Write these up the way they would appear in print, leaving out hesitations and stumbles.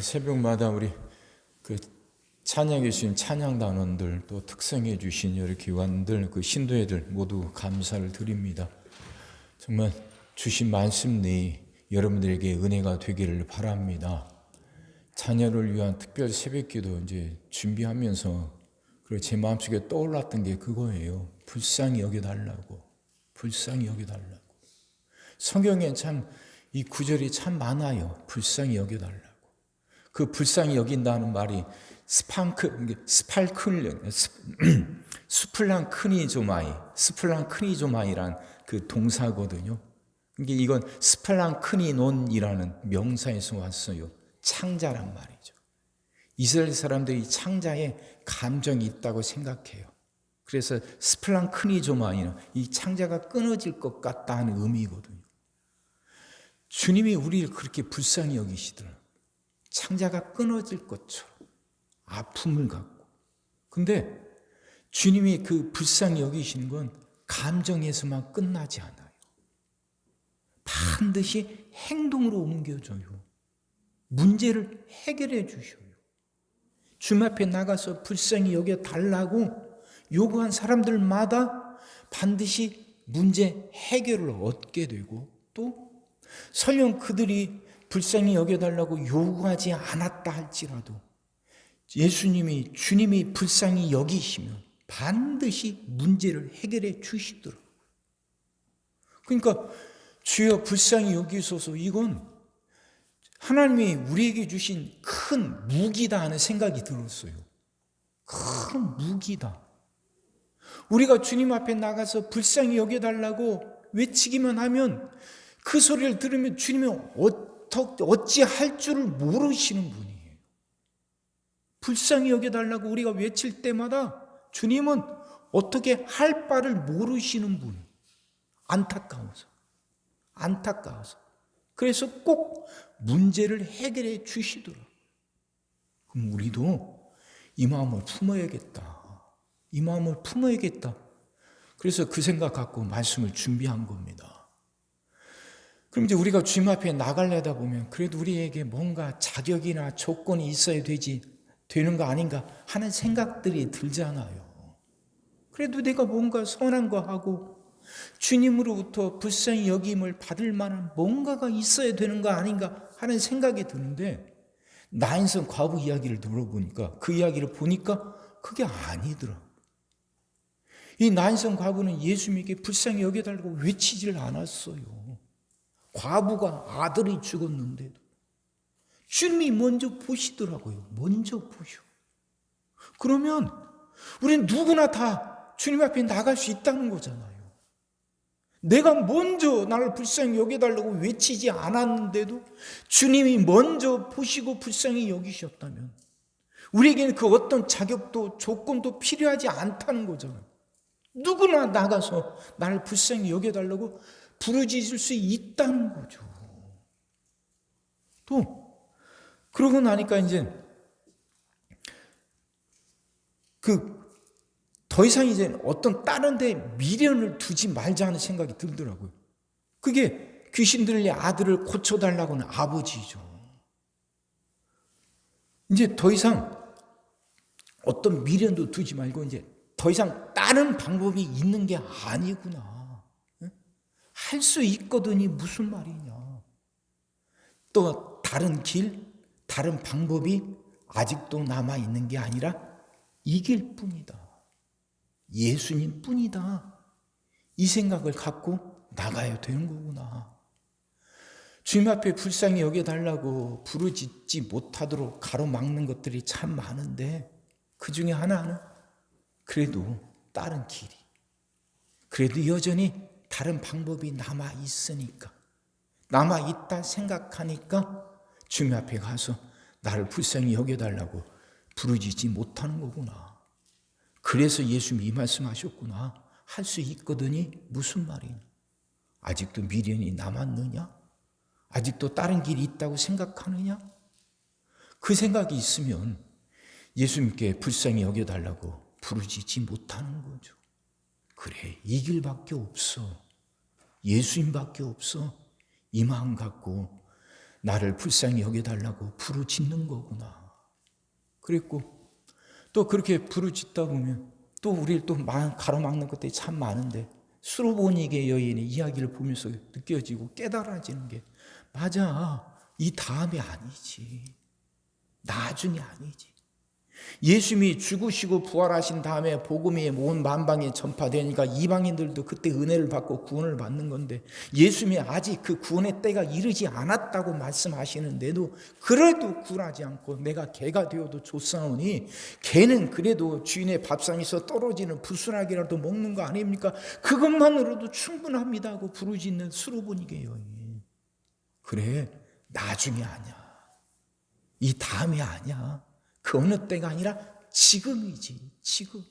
새벽마다 우리 그 찬양해 주신 찬양단원들, 또 특성해 주신 여러 기관들, 그 신도애들 모두 감사를 드립니다. 정말 주신 말씀 내에 여러분들에게 은혜가 되기를 바랍니다. 자녀를 위한 특별 새벽기도 이제 준비하면서 그리고 제 마음속에 떠올랐던 게 그거예요. 불쌍히 여겨달라고. 불쌍히 여겨달라고. 성경에 참 이 구절이 참 많아요. 불쌍히 여겨달라고. 그 불쌍히 여긴다는 말이 스플랑크니조마이란 그 동사거든요. 이건 스플랑크니논이라는 명사에서 왔어요. 창자란 말이죠. 이스라엘 사람들이 창자에 감정이 있다고 생각해요. 그래서 스플랑크니조마이는 이 창자가 끊어질 것 같다는 의미거든요. 주님이 우리를 그렇게 불쌍히 여기시더라고요. 창자가 끊어질 것처럼 아픔을 갖고. 근데 주님이 그 불쌍히 여기시는 건 감정에서만 끝나지 않아요. 반드시 행동으로 옮겨줘요. 문제를 해결해 주셔요. 주님 앞에 나가서 불쌍히 여겨달라고 요구한 사람들마다 반드시 문제 해결을 얻게 되고, 또 설령 그들이 불쌍히 여겨달라고 요구하지 않았다 할지라도 주님이 불쌍히 여기시면 반드시 문제를 해결해 주시더라고요. 그러니까 주여 불쌍히 여기소서, 이건 하나님이 우리에게 주신 큰 무기다 하는 생각이 들었어요. 큰 무기다. 우리가 주님 앞에 나가서 불쌍히 여겨달라고 외치기만 하면 그 소리를 들으면 주님이 어찌할 줄을 모르시는 분이에요. 불쌍히 여겨달라고 우리가 외칠 때마다 주님은 어떻게 할 바를 모르시는 분. 안타까워서. 그래서 꼭 문제를 해결해 주시더라고요. 그럼 우리도 이 마음을 품어야겠다. 그래서 그 생각 갖고 말씀을 준비한 겁니다. 그럼 이제 우리가 주님 앞에 나가려다 보면 그래도 우리에게 뭔가 자격이나 조건이 있어야 되는 거 아닌가 하는 생각들이 들잖아요. 그래도 내가 뭔가 선한 거 하고 주님으로부터 불쌍히 여김을 받을 만한 뭔가가 있어야 되는 거 아닌가 하는 생각이 드는데, 나인성 과부 이야기를 들어보니까, 그 이야기를 보니까 그게 아니더라. 이 나인성 과부는 예수님에게 불쌍히 여겨달라고 외치질 않았어요. 과부가 아들이 죽었는데도 주님이 먼저 보시더라고요. 먼저 보셔. 그러면 우리는 누구나 다 주님 앞에 나갈 수 있다는 거잖아요. 내가 먼저 나를 불쌍히 여겨달라고 외치지 않았는데도 주님이 먼저 보시고 불쌍히 여기셨다면 우리에게는 그 어떤 자격도 조건도 필요하지 않다는 거잖아요. 누구나 나가서 나를 불쌍히 여겨달라고 부르짖을 수 있다는 거죠. 또 그러고 나니까 이제 더 이상 이제 어떤 다른 데 미련을 두지 말자는 생각이 들더라고요. 그게 귀신 들린 아들을 고쳐달라고 하는 아버지죠. 이제 더 이상 어떤 미련도 두지 말고 이제 더 이상 다른 방법이 있는 게 아니구나. 할 수 있거든이 무슨 말이냐. 또 다른 길, 다른 방법이 아직도 남아있는 게 아니라 이 길뿐이다. 예수님 뿐이다. 이 생각을 갖고 나가야 되는 거구나. 주님 앞에 불쌍히 여겨달라고 부르짖지 못하도록 가로막는 것들이 참 많은데, 그 중에 하나는 그래도 다른 길이, 그래도 여전히 다른 방법이 남아있으니까, 남아있다 생각하니까 주님 앞에 가서 나를 불쌍히 여겨달라고 부르짖지 못하는 거구나. 그래서 예수님이 이 말씀하셨구나. 할 수 있거든이 무슨 말이냐. 아직도 미련이 남았느냐? 아직도 다른 길이 있다고 생각하느냐? 그 생각이 있으면 예수님께 불쌍히 여겨달라고 부르짖지 못하는 거죠. 그래, 이 길밖에 없어. 예수님밖에 없어. 이 마음 갖고 나를 불쌍히 여겨달라고 부르짖는 거구나. 그랬고 또 그렇게 부르짖다 보면 또 우리를 또 가로막는 것들이 참 많은데 수로보니게 여인의 이야기를 보면서 느껴지고 깨달아지는 게 맞아. 이 다음이 아니지. 나중이 아니지. 예수님이 죽으시고 부활하신 다음에 복음이 온 만방에 전파되니까 이방인들도 그때 은혜를 받고 구원을 받는 건데 예수님이 아직 그 구원의 때가 이르지 않았다고 말씀하시는데도 그래도 굴하지 않고 내가 개가 되어도 좋사오니 개는 그래도 주인의 밥상에서 떨어지는 부스라기라도 먹는 거 아닙니까? 그것만으로도 충분합니다 하고 부르짖는 수로보니게 여인. 그래, 나중이 아니야. 이 다음이 아니야. 그 어느 때가 아니라 지금이지. 지금.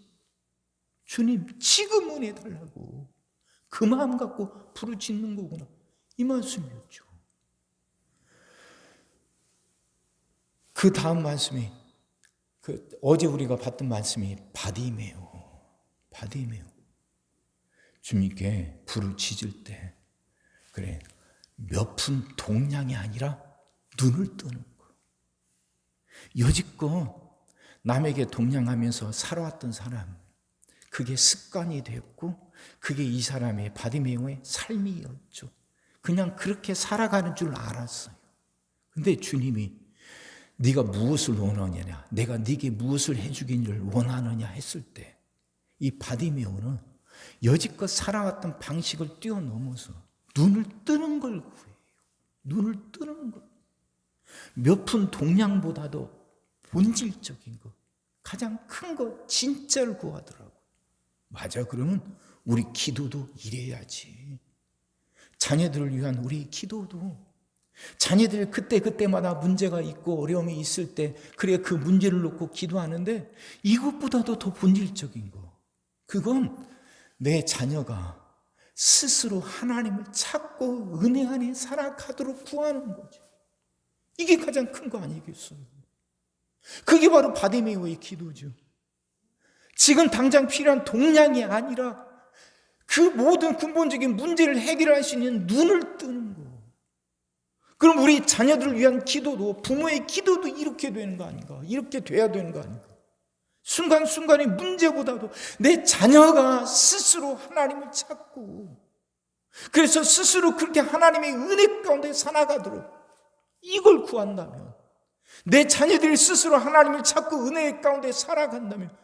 주님 지금 은혜 달라고 그 마음 갖고 부르짖는 거구나. 이 말씀이었죠. 그 다음 말씀이 어제 우리가 봤던 말씀이 바디메오. 주님께 부르짖을 때 그래 몇 푼 동량이 아니라 눈을 뜨는 거. 여지껏 남에게 동냥하면서 살아왔던 사람, 그게 습관이 되었고 그게 이 사람의 바디메오의 삶이었죠. 그냥 그렇게 살아가는 줄 알았어요. 근데 주님이 네가 무엇을 원하느냐, 내가 네게 무엇을 해주기를 원하느냐 했을 때 이 바디메오는 여지껏 살아왔던 방식을 뛰어넘어서 눈을 뜨는 걸 구해요. 눈을 뜨는 것. 몇 푼 동량보다도 본질적인 것, 가장 큰 것, 진짜를 구하더라고요. 맞아, 그러면 우리 기도도 이래야지. 자녀들을 위한 우리 기도도, 자녀들 그때마다 문제가 있고 어려움이 있을 때 그래 그 문제를 놓고 기도하는데 이것보다도 더 본질적인 거, 그건 내 자녀가 스스로 하나님을 찾고 은혜 안에 살아가도록 구하는 거죠. 이게 가장 큰 거 아니겠어요? 그게 바로 바디메오의 기도죠. 지금 당장 필요한 동량이 아니라 그 모든 근본적인 문제를 해결할 수 있는 눈을 뜨는 거. 그럼 우리 자녀들을 위한 기도도, 부모의 기도도 이렇게 되는 거 아닌가? 이렇게 돼야 되는 거 아닌가? 순간순간의 문제보다도 내 자녀가 스스로 하나님을 찾고 그래서 스스로 그렇게 하나님의 은혜 가운데 살아가도록 이걸 구한다면, 내 자녀들이 스스로 하나님을 찾고 은혜 가운데 살아간다면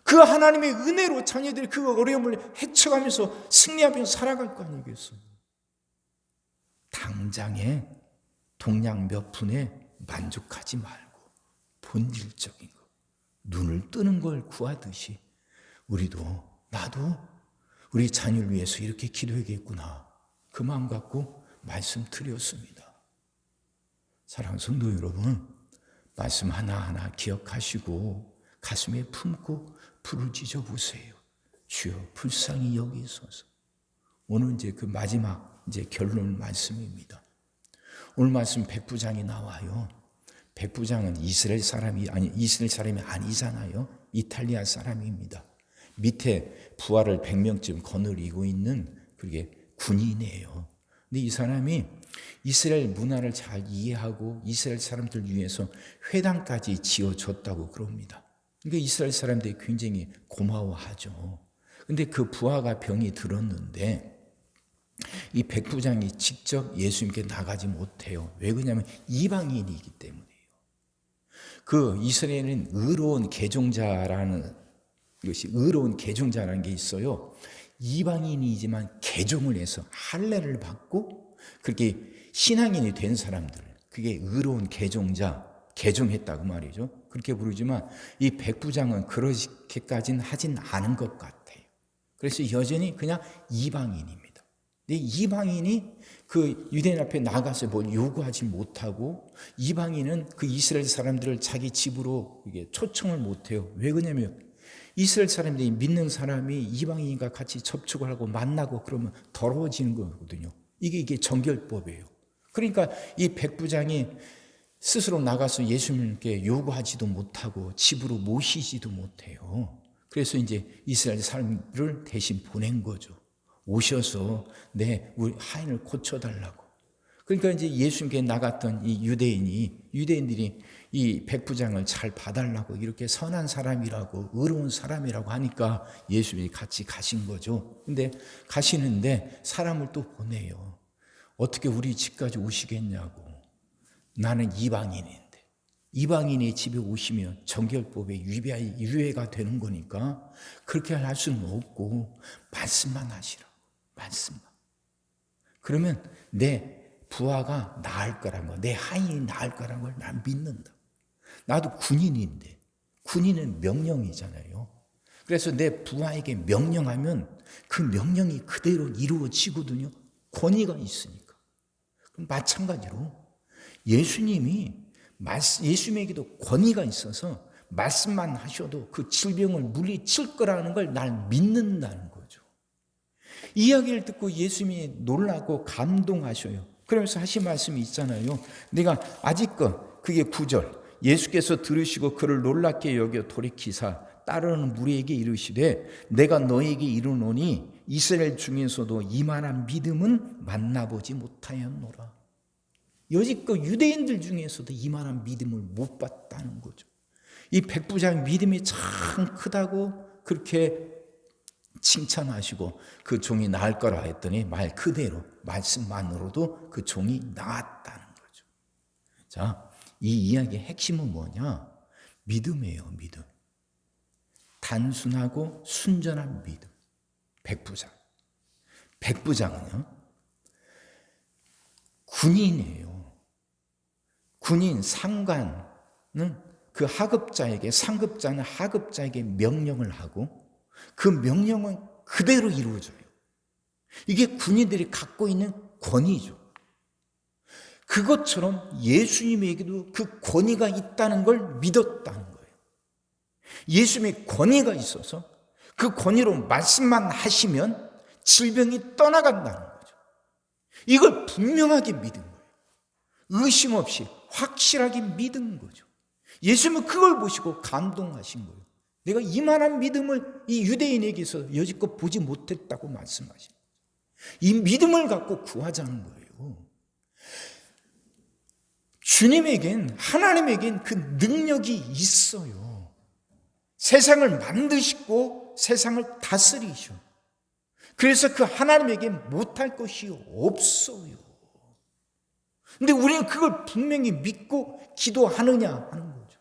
그 하나님의 은혜로 자녀들이 그 어려움을 헤쳐가면서 승리하면서 살아갈 거 아니겠어요? 당장에 동량 몇 푼에 만족하지 말고 본질적인 것, 눈을 뜨는 걸 구하듯이 우리도, 나도 우리 자녀를 위해서 이렇게 기도해야겠구나, 그 마음 갖고 말씀드렸습니다. 사랑하는 성도 여러분, 말씀 하나하나 기억하시고 가슴에 품고 부르짖어 보세요. 주여 불쌍히 여기소서. 오늘 이제 그 마지막 결론 말씀입니다. 오늘 말씀 백부장이 나와요. 백부장은 이스라엘 사람이 아니잖아요. 이탈리아 사람입니다. 밑에 부하를 100명쯤 거느리고 있는 그게 군인이에요. 근데 이 사람이 이스라엘 문화를 잘 이해하고 이스라엘 사람들 위해서 회당까지 지어줬다고 그럽니다. 그러니까 이스라엘 사람들이 굉장히 고마워하죠. 근데 그 부하가 병이 들었는데 이 백부장이 직접 예수님께 나가지 못해요. 왜 그러냐면 이방인이기 때문이에요. 그 이스라엘은 의로운 개종자라는 게 있어요. 이방인이지만 개종을 해서 할례를 받고 그렇게 신앙인이 된 사람들, 그게 의로운 개종했다고 말이죠. 그렇게 부르지만 이 백부장은 그렇게까지는 하진 않은 것 같아요. 그래서 여전히 그냥 이방인입니다. 근데 이방인이 그 유대인 앞에 나가서 뭘 요구하지 못하고, 이방인은 그 이스라엘 사람들을 자기 집으로 초청을 못해요. 왜 그러냐면 이스라엘 사람들이 믿는 사람이 이방인과 같이 접촉을 하고 만나고 그러면 더러워지는 거거든요. 이게 정결법이에요. 그러니까 이 백부장이 스스로 나가서 예수님께 요구하지도 못하고 집으로 모시지도 못해요. 그래서 이제 이스라엘 사람들을 대신 보낸 거죠. 오셔서 우리 하인을 고쳐달라고. 그러니까 이제 예수님께 나갔던 이 유대인들이 이 백부장을 잘 봐달라고 이렇게 선한 사람이라고 의로운 사람이라고 하니까 예수님이 같이 가신 거죠. 근데 가시는데 사람을 또 보내요. 어떻게 우리 집까지 오시겠냐고. 나는 이방인인데. 이방인이 집에 오시면 정결법에 유해가 되는 거니까 그렇게 할 수는 없고 말씀만 하시라고. 말씀만. 그러면 내 부하가 나을 거란 거, 내 하인이 나을 거란 걸 난 믿는다. 나도 군인인데 군인은 명령이잖아요. 그래서 내 부하에게 명령하면 그 명령이 그대로 이루어지거든요. 권위가 있으니까. 그럼 마찬가지로 예수님에게도 권위가 있어서 말씀만 하셔도 그 질병을 물리칠 거라는 걸 날 믿는다는 거죠. 이 이야기를 듣고 예수님이 놀라고 감동하셔요. 그러면서 하신 말씀이 있잖아요. 내가 아직껏 그게 9절. 예수께서 들으시고 그를 놀랍게 여겨 돌이키사 따르는 무리에게 이르시되 내가 너에게 이르노니 이스라엘 중에서도 이만한 믿음은 만나보지 못하였노라. 여지껏 유대인들 중에서도 이만한 믿음을 못 봤다는 거죠. 이 백부장 믿음이 참 크다고 그렇게 칭찬하시고 그 종이 나을 거라 했더니 말 그대로 말씀만으로도 그 종이 나았다는 거죠. 자, 이 이야기의 핵심은 뭐냐? 믿음이에요, 믿음. 단순하고 순전한 믿음. 백부장은요, 군인이에요. 군인, 상관은 그 상급자는 하급자에게 명령을 하고 그 명령은 그대로 이루어져요. 이게 군인들이 갖고 있는 권위죠. 그것처럼 예수님에게도 그 권위가 있다는 걸 믿었다는 거예요. 예수님의 권위가 있어서 그 권위로 말씀만 하시면 질병이 떠나간다는 거죠. 이걸 분명하게 믿은 거예요. 의심 없이 확실하게 믿은 거죠. 예수님은 그걸 보시고 감동하신 거예요. 내가 이만한 믿음을 이 유대인에게서 여지껏 보지 못했다고 말씀하신 거예요. 이 믿음을 갖고 구하자는 거예요. 하나님에겐 그 능력이 있어요. 세상을 만드시고 세상을 다스리셔. 그래서 그 하나님에게 못할 것이 없어요. 근데 우리는 그걸 분명히 믿고 기도하느냐 하는 거죠.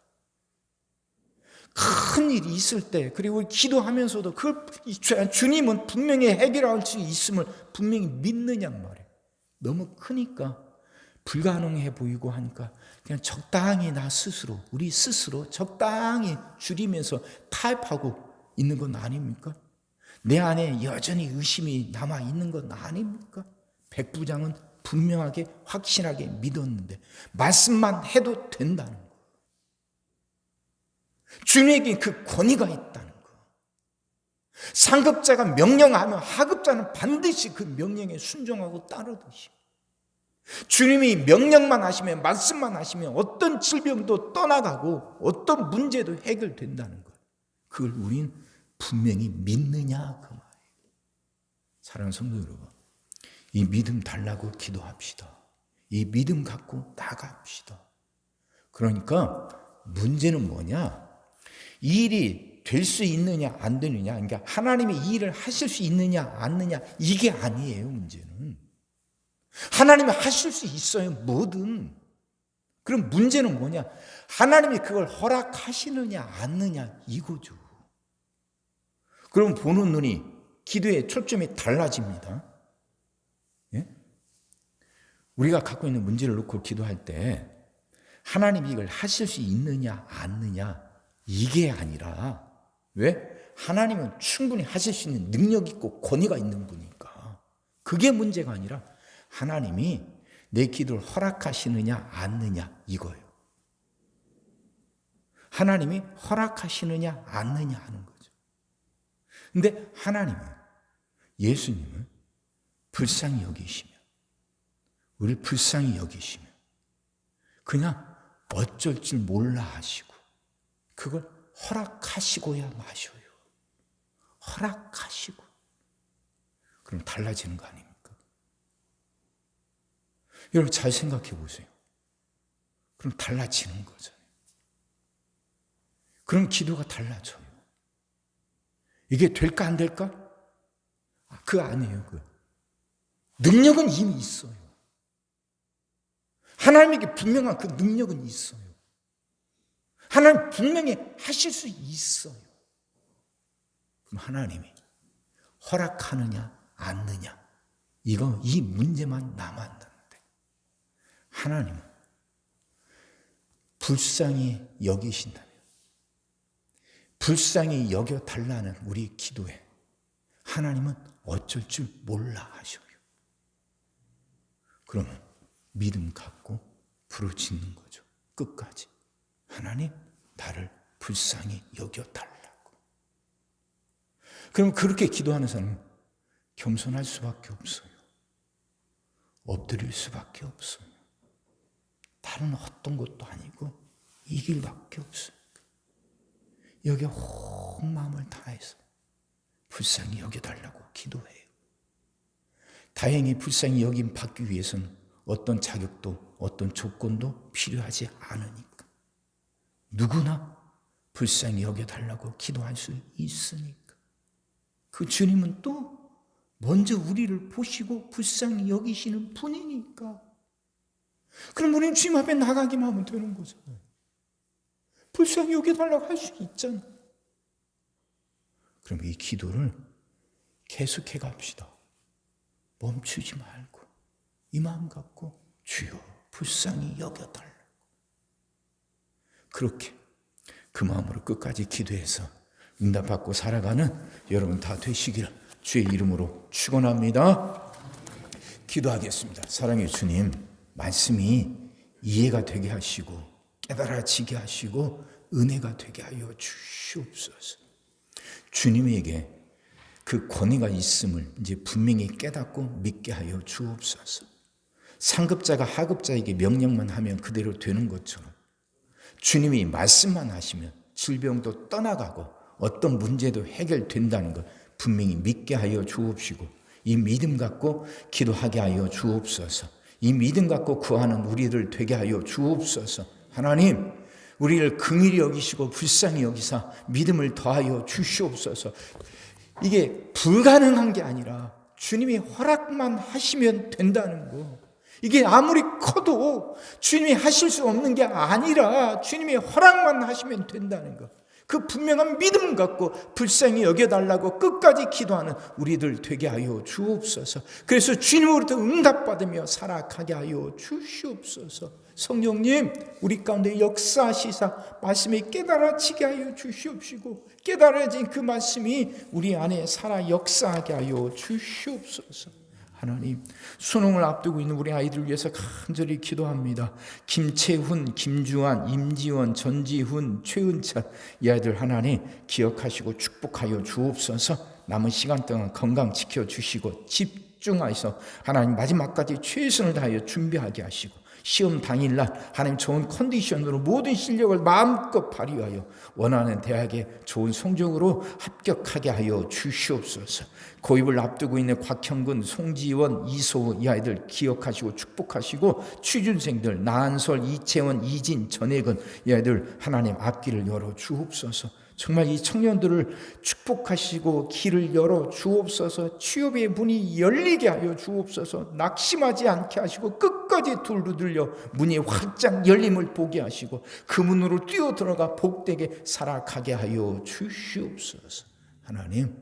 큰 일이 있을 때, 그리고 기도하면서도 주님은 분명히 해결할 수 있음을 분명히 믿느냔 말이에요. 너무 크니까 불가능해 보이고 하니까 그냥 적당히 우리 스스로 적당히 줄이면서 타협하고 있는 건 아닙니까? 내 안에 여전히 의심이 남아 있는 건 아닙니까? 백부장은 분명하게 확실하게 믿었는데 말씀만 해도 된다는 거. 주님에게 그 권위가 있다는 거. 상급자가 명령하면 하급자는 반드시 그 명령에 순종하고 따르듯이 주님이 명령만 하시면 말씀만 하시면 어떤 질병도 떠나가고 어떤 문제도 해결된다는 것. 그걸 우린 분명히 믿느냐 그 말이에요. 사랑하는 성도 여러분, 이 믿음 달라고 기도합시다. 이 믿음 갖고 나갑시다. 그러니까 문제는 뭐냐? 이 일이 될 수 있느냐 안 되느냐, 그러니까 하나님이 이 일을 하실 수 있느냐 안 느냐 이게 아니에요. 문제는 하나님이 하실 수 있어요, 뭐든. 그럼 문제는 뭐냐? 하나님이 그걸 허락하시느냐 않느냐 이거죠. 그럼 보는 눈이, 기도의 초점이 달라집니다. 예? 우리가 갖고 있는 문제를 놓고 기도할 때 하나님이 이걸 하실 수 있느냐 않느냐 이게 아니라, 왜? 하나님은 충분히 하실 수 있는 능력 있고 권위가 있는 분이니까. 그게 문제가 아니라 하나님이 내 기도를 허락하시느냐 않느냐 이거예요. 하나님이 허락하시느냐 않느냐 하는 거죠. 근데 하나님은, 예수님은 불쌍히 여기시면, 우리 불쌍히 여기시면 그냥 어쩔 줄 몰라 하시고 그걸 허락하시고야 마셔요. 허락하시고. 그럼 달라지는 거 아닙니까? 여러분 잘 생각해 보세요. 그럼 달라지는 거잖아요. 그럼 기도가 달라져요. 이게 될까 안 될까? 그거 아니에요. 능력은 이미 있어요. 하나님에게 분명한 그 능력은 있어요. 하나님 분명히 하실 수 있어요. 그럼 하나님이 허락하느냐 않느냐, 이 문제만 남았는데 하나님은 불쌍히 여기신다면, 불쌍히 여겨달라는 우리 기도에 하나님은 어쩔 줄 몰라 하셔요. 그러면 믿음 갖고 부르짖는 거죠. 끝까지. 하나님, 나를 불쌍히 여겨달라고. 그럼 그렇게 기도하는 사람은 겸손할 수밖에 없어요. 엎드릴 수밖에 없어요. 다른 어떤 것도 아니고 이 길밖에 없어요. 여기에 온 마음을 다해서 불쌍히 여겨달라고 기도해요. 다행히 불쌍히 여김 받기 위해서는 어떤 자격도 어떤 조건도 필요하지 않으니까 누구나 불쌍히 여겨달라고 기도할 수 있으니까 그 주님은 또 먼저 우리를 보시고 불쌍히 여기시는 분이니까 그럼 우리는 주님 앞에 나가기만 하면 되는 거잖아요. 불쌍히 여겨달라고 할 수 있잖아요. 그럼 이 기도를 계속해 갑시다. 멈추지 말고 이 마음 갖고 주여 불쌍히 여겨달라고. 그렇게 그 마음으로 끝까지 기도해서 응답받고 살아가는 여러분 다 되시기를 주의 이름으로 축원합니다. 기도하겠습니다. 사랑의 주님, 말씀이 이해가 되게 하시고 깨달아지게 하시고 은혜가 되게 하여 주시옵소서. 주님에게 그 권위가 있음을 이제 분명히 깨닫고 믿게 하여 주옵소서. 상급자가 하급자에게 명령만 하면 그대로 되는 것처럼 주님이 말씀만 하시면 질병도 떠나가고 어떤 문제도 해결된다는 것 분명히 믿게 하여 주옵시고 이 믿음 갖고 기도하게 하여 주옵소서. 이 믿음 갖고 구하는 우리들 되게 하여 주옵소서. 하나님, 우리를 긍휼히 여기시고 불쌍히 여기사 믿음을 더하여 주시옵소서. 이게 불가능한 게 아니라 주님이 허락만 하시면 된다는 거. 이게 아무리 커도 주님이 하실 수 없는 게 아니라 주님이 허락만 하시면 된다는 거. 그 분명한 믿음 갖고 불쌍히 여겨달라고 끝까지 기도하는 우리들 되게 하여 주옵소서. 그래서 주님으로부터 응답받으며 살아가게 하여 주시옵소서. 성령님, 우리 가운데 역사하시사 말씀이 깨달아지게 하여 주시옵시고 깨달아진 그 말씀이 우리 안에 살아 역사하게 하여 주시옵소서. 하나님, 수능을 앞두고 있는 우리 아이들을 위해서 간절히 기도합니다. 김채훈, 김주환, 임지원, 전지훈, 최은찬 이 아이들 하나님 기억하시고 축복하여 주옵소서. 남은 시간 동안 건강 지켜주시고 집중하셔서 하나님 마지막까지 최선을 다하여 준비하게 하시고 시험 당일날 하나님 좋은 컨디션으로 모든 실력을 마음껏 발휘하여 원하는 대학에 좋은 성적으로 합격하게 하여 주시옵소서. 고입을 앞두고 있는 곽형근, 송지원, 이소우 이 아이들 기억하시고 축복하시고 취준생들 나한솔, 이채원, 이진, 전혜근 이 아이들 하나님 앞길을 열어 주옵소서. 정말 이 청년들을 축복하시고 길을 열어 주옵소서. 취업의 문이 열리게 하여 주옵소서. 낙심하지 않게 하시고 끝까지 두들겨 문이 활짝 열림을 보게 하시고 그 문으로 뛰어들어가 복되게 살아가게 하여 주시옵소서. 하나님,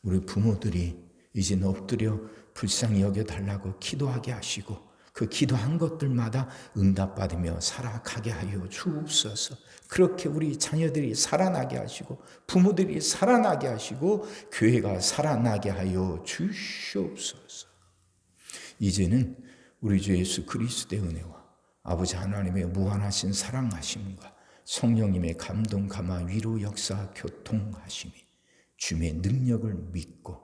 우리 부모들이 이제 엎드려 불쌍히 여겨달라고 기도하게 하시고 그 기도한 것들마다 응답받으며 살아가게 하여 주옵소서. 그렇게 우리 자녀들이 살아나게 하시고 부모들이 살아나게 하시고 교회가 살아나게 하여 주시옵소서. 이제는 우리 주 예수 그리스도의 은혜와 아버지 하나님의 무한하신 사랑하심과 성령님의 감동 감화 위로 역사 교통하심이 주님의 능력을 믿고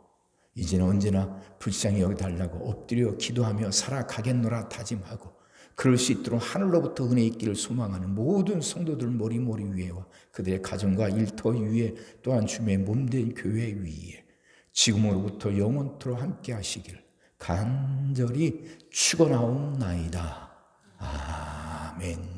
이제는 언제나 불쌍히 여겨달라고 엎드려 기도하며 살아가겠노라 다짐하고 그럴 수 있도록 하늘로부터 은혜 있기를 소망하는 모든 성도들 머리머리 위에와 그들의 가정과 일터 위에 또한 주님의 몸된 교회 위에 지금으로부터 영원토록 함께 하시기를 간절히 축원하옵나이다. 아멘.